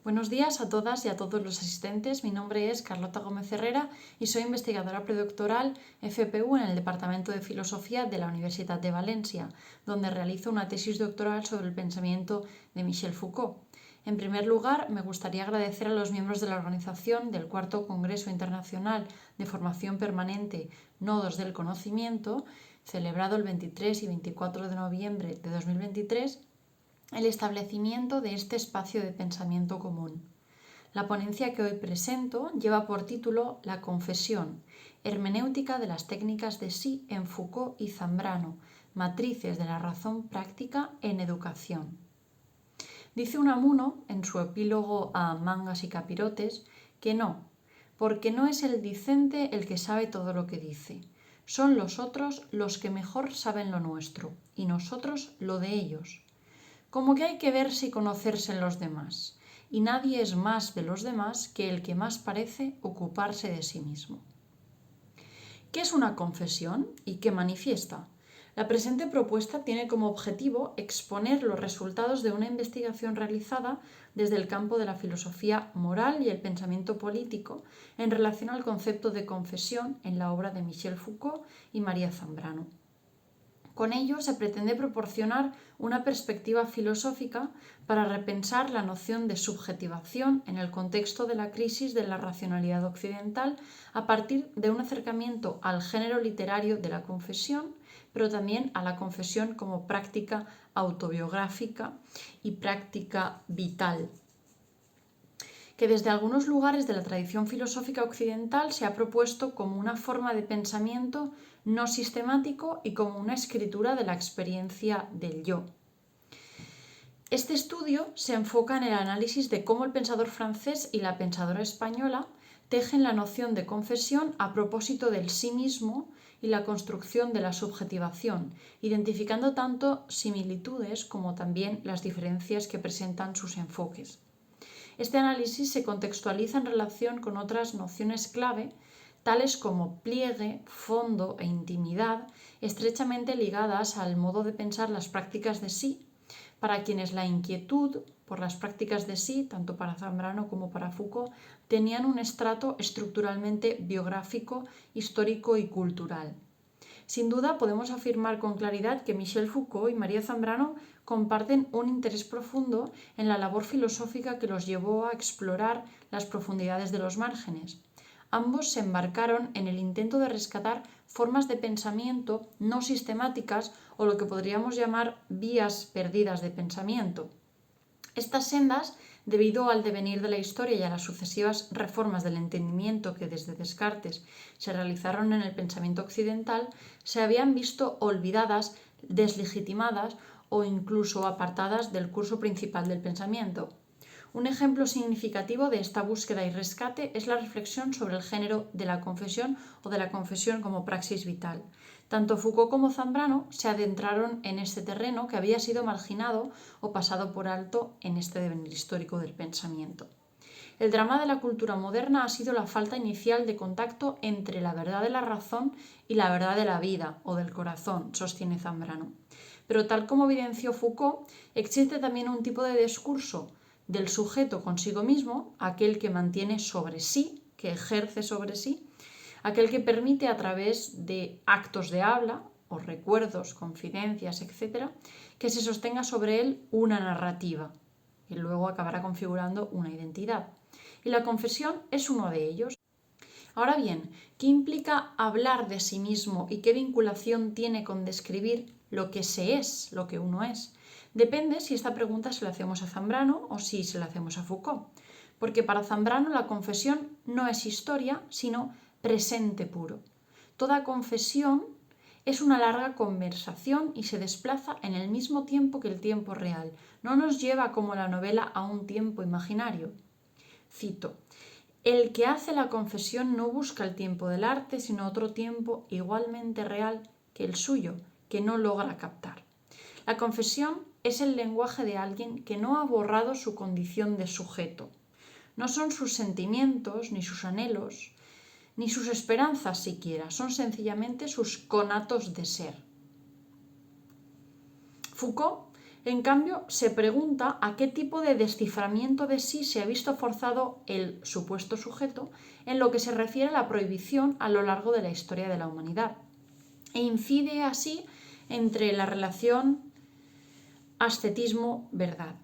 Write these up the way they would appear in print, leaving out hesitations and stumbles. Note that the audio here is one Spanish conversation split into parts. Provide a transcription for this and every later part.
Buenos días a todas y a todos los asistentes. Mi nombre es Carlota Gómez Herrera y soy investigadora predoctoral FPU en el Departamento de Filosofía de la Universidad de Valencia, donde realizo una tesis doctoral sobre el pensamiento de Michel Foucault. En primer lugar, me gustaría agradecer a los miembros de la organización del Cuarto Congreso Internacional de Formación Permanente Nodos del Conocimiento, celebrado el 23 y 24 de noviembre de 2023, el establecimiento de este espacio de pensamiento común. La ponencia que hoy presento lleva por título La confesión, hermenéutica de las técnicas de sí en Foucault y Zambrano, matrices de la razón práctica en educación. Dice Unamuno, en su epílogo a Mangas y Capirotes, que no, porque no es el dicente el que sabe todo lo que dice. Son los otros los que mejor saben lo nuestro, y nosotros lo de ellos. Como que hay que verse y conocerse en los demás, y nadie es más de los demás que el que más parece ocuparse de sí mismo. ¿Qué es una confesión y qué manifiesta? La presente propuesta tiene como objetivo exponer los resultados de una investigación realizada desde el campo de la filosofía moral y el pensamiento político en relación al concepto de confesión en la obra de Michel Foucault y María Zambrano. Con ello se pretende proporcionar una perspectiva filosófica para repensar la noción de subjetivación en el contexto de la crisis de la racionalidad occidental a partir de un acercamiento al género literario de la confesión, pero también a la confesión como práctica autobiográfica y práctica vital, que desde algunos lugares de la tradición filosófica occidental se ha propuesto como una forma de pensamiento no sistemático y como una escritura de la experiencia del yo. Este estudio se enfoca en el análisis de cómo el pensador francés y la pensadora española tejen la noción de confesión a propósito del sí mismo y la construcción de la subjetivación, identificando tanto similitudes como también las diferencias que presentan sus enfoques. Este análisis se contextualiza en relación con otras nociones clave, tales como pliegue, fondo e intimidad, estrechamente ligadas al modo de pensar las prácticas de sí, para quienes la inquietud por las prácticas de sí, tanto para Zambrano como para Foucault, tenían un estrato estructuralmente biográfico, histórico y cultural. Sin duda podemos afirmar con claridad que Michel Foucault y María Zambrano comparten un interés profundo en la labor filosófica que los llevó a explorar las profundidades de los márgenes. Ambos se embarcaron en el intento de rescatar formas de pensamiento no sistemáticas o lo que podríamos llamar vías perdidas de pensamiento. Estas sendas, debido al devenir de la historia y a las sucesivas reformas del entendimiento que desde Descartes se realizaron en el pensamiento occidental, se habían visto olvidadas, deslegitimadas o incluso apartadas del curso principal del pensamiento. Un ejemplo significativo de esta búsqueda y rescate es la reflexión sobre el género de la confesión o de la confesión como praxis vital. Tanto Foucault como Zambrano se adentraron en este terreno que había sido marginado o pasado por alto en este devenir histórico del pensamiento. El drama de la cultura moderna ha sido la falta inicial de contacto entre la verdad de la razón y la verdad de la vida o del corazón, sostiene Zambrano. Pero tal como evidenció Foucault, existe también un tipo de discurso del sujeto consigo mismo, aquel que mantiene sobre sí, que ejerce sobre sí, aquel que permite a través de actos de habla o recuerdos, confidencias, etc., que se sostenga sobre él una narrativa, y luego acabará configurando una identidad. Y la confesión es uno de ellos. Ahora bien, ¿qué implica hablar de sí mismo y qué vinculación tiene con describir lo que se es, lo que uno es? Depende si esta pregunta se la hacemos a Zambrano o si se la hacemos a Foucault. Porque para Zambrano la confesión no es historia, sino presente puro. Toda confesión es una larga conversación y se desplaza en el mismo tiempo que el tiempo real. No nos lleva como la novela a un tiempo imaginario. Cito: el que hace la confesión no busca el tiempo del arte, sino otro tiempo igualmente real que el suyo, que no logra captar. La confesión es el lenguaje de alguien que no ha borrado su condición de sujeto. No son sus sentimientos, ni sus anhelos, ni sus esperanzas siquiera, son sencillamente sus conatos de ser. Foucault En cambio, se pregunta a qué tipo de desciframiento de sí se ha visto forzado el supuesto sujeto en lo que se refiere a la prohibición a lo largo de la historia de la humanidad, e incide así entre la relación ascetismo-verdad.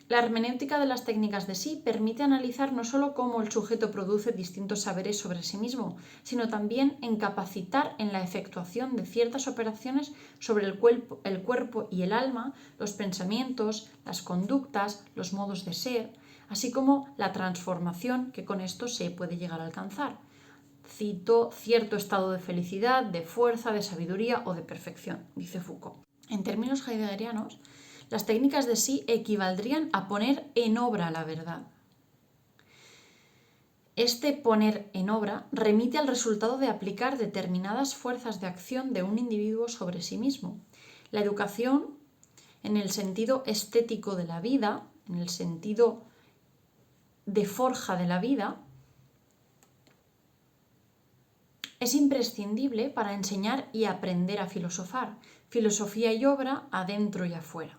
La hermenéutica de las técnicas de sí permite analizar no solo cómo el sujeto produce distintos saberes sobre sí mismo, sino también en capacitar en la efectuación de ciertas operaciones sobre el cuerpo y el alma, los pensamientos, las conductas, los modos de ser, así como la transformación que con esto se puede llegar a alcanzar. Cito cierto estado de felicidad, de fuerza, de sabiduría o de perfección, dice Foucault. En términos heideggerianos, las técnicas de sí equivaldrían a poner en obra la verdad. Este poner en obra remite al resultado de aplicar determinadas fuerzas de acción de un individuo sobre sí mismo. La educación, en el sentido estético de la vida, en el sentido de forja de la vida, es imprescindible para enseñar y aprender a filosofar, filosofía y obra adentro y afuera.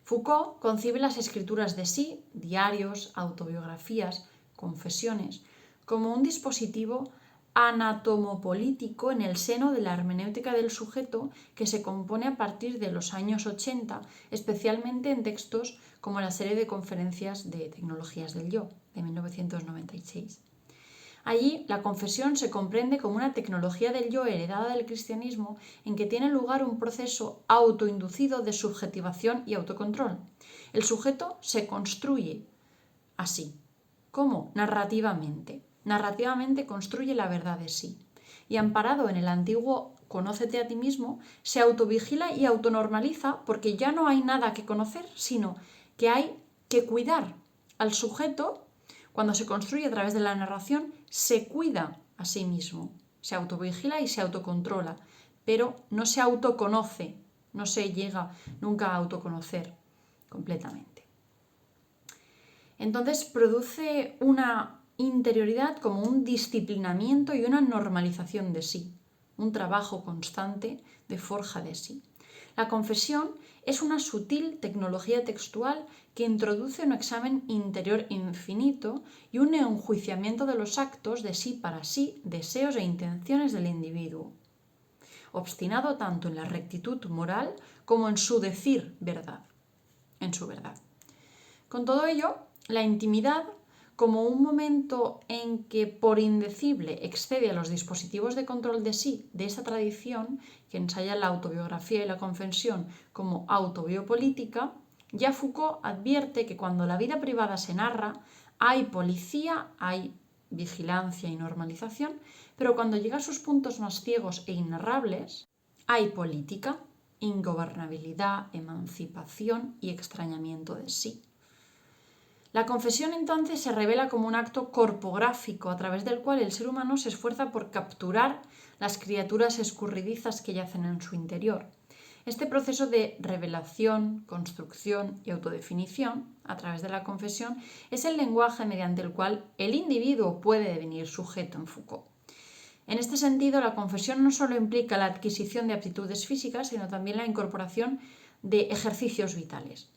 Foucault concibe las escrituras de sí, diarios, autobiografías, confesiones, como un dispositivo anatomopolítico en el seno de la hermenéutica del sujeto que se compone a partir de los años 80, especialmente en textos como la serie de conferencias de tecnologías del yo, de 1996. Allí, la confesión se comprende como una tecnología del yo heredada del cristianismo en que tiene lugar un proceso autoinducido de subjetivación y autocontrol. El sujeto se construye así. ¿Cómo? Narrativamente. Narrativamente construye la verdad de sí. Y amparado en el antiguo conócete a ti mismo, se autovigila y autonormaliza porque ya no hay nada que conocer, sino que hay que cuidar al sujeto. Cuando se construye a través de la narración, se cuida a sí mismo, se autovigila y se autocontrola, pero no se autoconoce, no se llega nunca a autoconocer completamente. Entonces produce una interioridad como un disciplinamiento y una normalización de sí, un trabajo constante de forja de sí. La confesión es una sutil tecnología textual que introduce un examen interior infinito y un enjuiciamiento de los actos de sí para sí, deseos e intenciones del individuo, obstinado tanto en la rectitud moral como en su decir verdad, en su verdad. Con todo ello, la intimidad, como un momento en que por indecible excede a los dispositivos de control de sí de esa tradición que ensaya la autobiografía y la confesión como autobiopolítica, ya Foucault advierte que cuando la vida privada se narra, hay policía, hay vigilancia y normalización, pero cuando llega a sus puntos más ciegos e innarrables, hay política, ingobernabilidad, emancipación y extrañamiento de sí. La confesión entonces se revela como un acto corpográfico a través del cual el ser humano se esfuerza por capturar las criaturas escurridizas que yacen en su interior. Este proceso de revelación, construcción y autodefinición a través de la confesión es el lenguaje mediante el cual el individuo puede devenir sujeto en Foucault. En este sentido, la confesión no solo implica la adquisición de aptitudes físicas, sino también la incorporación de ejercicios vitales.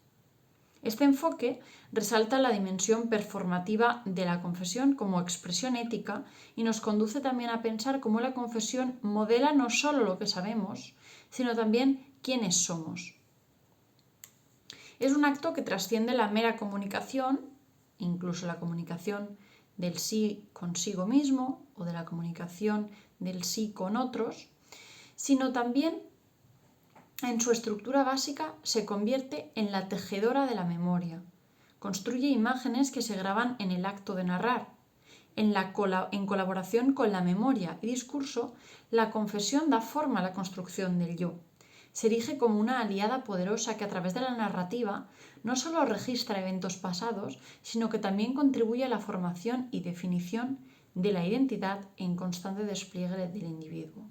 Este enfoque resalta la dimensión performativa de la confesión como expresión ética y nos conduce también a pensar cómo la confesión modela no solo lo que sabemos, sino también quiénes somos. Es un acto que trasciende la mera comunicación, incluso la comunicación del sí consigo mismo o de la comunicación del sí con otros, sino también en su estructura básica se convierte en la tejedora de la memoria. Construye imágenes que se graban en el acto de narrar. En colaboración con la memoria y discurso, la confesión da forma a la construcción del yo. Se erige como una aliada poderosa que a través de la narrativa no solo registra eventos pasados, sino que también contribuye a la formación y definición de la identidad en constante despliegue del individuo.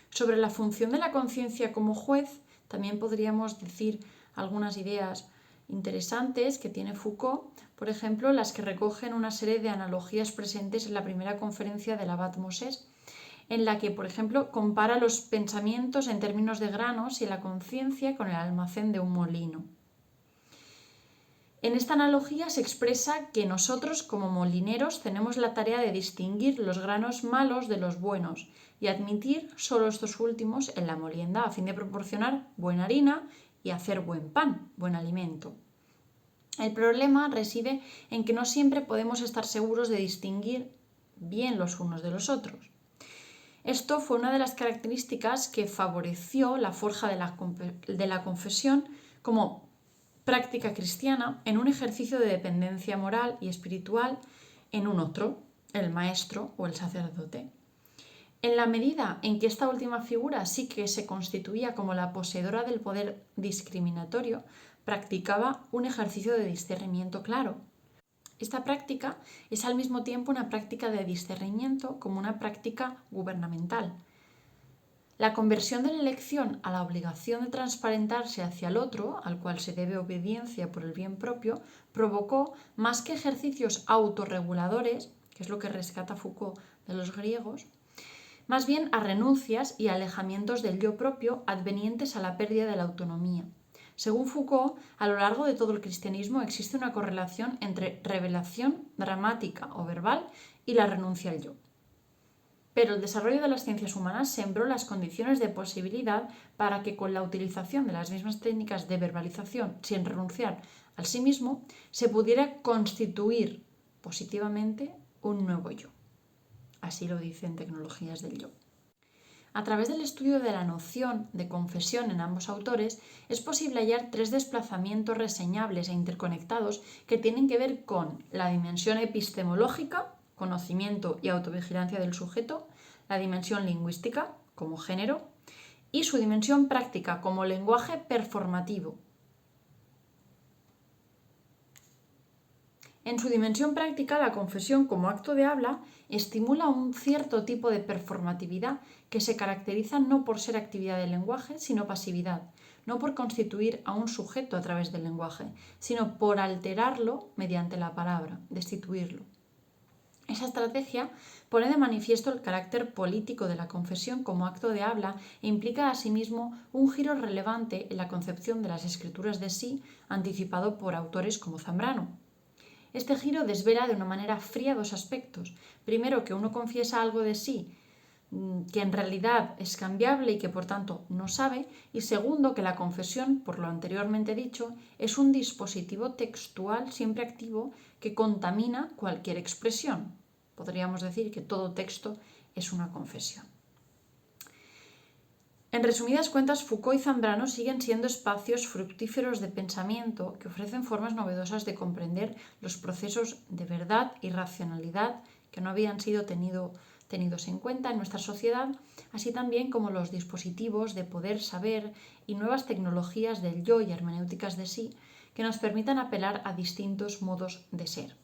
Sobre la función de la conciencia como juez, también podríamos decir algunas ideas interesantes que tiene Foucault, por ejemplo, las que recogen una serie de analogías presentes en la primera conferencia del Abad Mosés, en la que, por ejemplo, compara los pensamientos en términos de granos y la conciencia con el almacén de un molino. En esta analogía se expresa que nosotros, como molineros, tenemos la tarea de distinguir los granos malos de los buenos y admitir solo estos últimos en la molienda a fin de proporcionar buena harina y hacer buen pan, buen alimento. El problema reside en que no siempre podemos estar seguros de distinguir bien los unos de los otros. Esto fue una de las características que favoreció la forja de la confesión como práctica cristiana en un ejercicio de dependencia moral y espiritual en un otro, el maestro o el sacerdote. En la medida en que esta última figura sí que se constituía como la poseedora del poder discriminatorio, practicaba un ejercicio de discernimiento claro. Esta práctica es al mismo tiempo una práctica de discernimiento como una práctica gubernamental. La conversión de la elección a la obligación de transparentarse hacia el otro, al cual se debe obediencia por el bien propio, provocó, más que ejercicios autorreguladores, que es lo que rescata Foucault de los griegos, más bien a renuncias y alejamientos del yo propio advenientes a la pérdida de la autonomía. Según Foucault, a lo largo de todo el cristianismo existe una correlación entre revelación dramática o verbal y la renuncia al yo. Pero el desarrollo de las ciencias humanas sembró las condiciones de posibilidad para que con la utilización de las mismas técnicas de verbalización sin renunciar al sí mismo, se pudiera constituir positivamente un nuevo yo. Así lo dicen Tecnologías del Yo. A través del estudio de la noción de confesión en ambos autores, es posible hallar tres desplazamientos reseñables e interconectados que tienen que ver con la dimensión epistemológica, conocimiento y autovigilancia del sujeto, la dimensión lingüística, como género, y su dimensión práctica, como lenguaje performativo. En su dimensión práctica, la confesión como acto de habla estimula un cierto tipo de performatividad que se caracteriza no por ser actividad del lenguaje, sino pasividad, no por constituir a un sujeto a través del lenguaje, sino por alterarlo mediante la palabra, destituirlo. Esa estrategia pone de manifiesto el carácter político de la confesión como acto de habla e implica asimismo un giro relevante en la concepción de las escrituras de sí anticipado por autores como Zambrano. Este giro desvela de una manera fría dos aspectos. Primero, que uno confiesa algo de sí que en realidad es cambiable y que por tanto no sabe. Y segundo, que la confesión, por lo anteriormente dicho, es un dispositivo textual siempre activo que contamina cualquier expresión. Podríamos decir que todo texto es una confesión. En resumidas cuentas, Foucault y Zambrano siguen siendo espacios fructíferos de pensamiento que ofrecen formas novedosas de comprender los procesos de verdad y racionalidad que no habían sido tenidos en cuenta en nuestra sociedad, así también como los dispositivos de poder saber y nuevas tecnologías del yo y hermenéuticas de sí que nos permitan apelar a distintos modos de ser.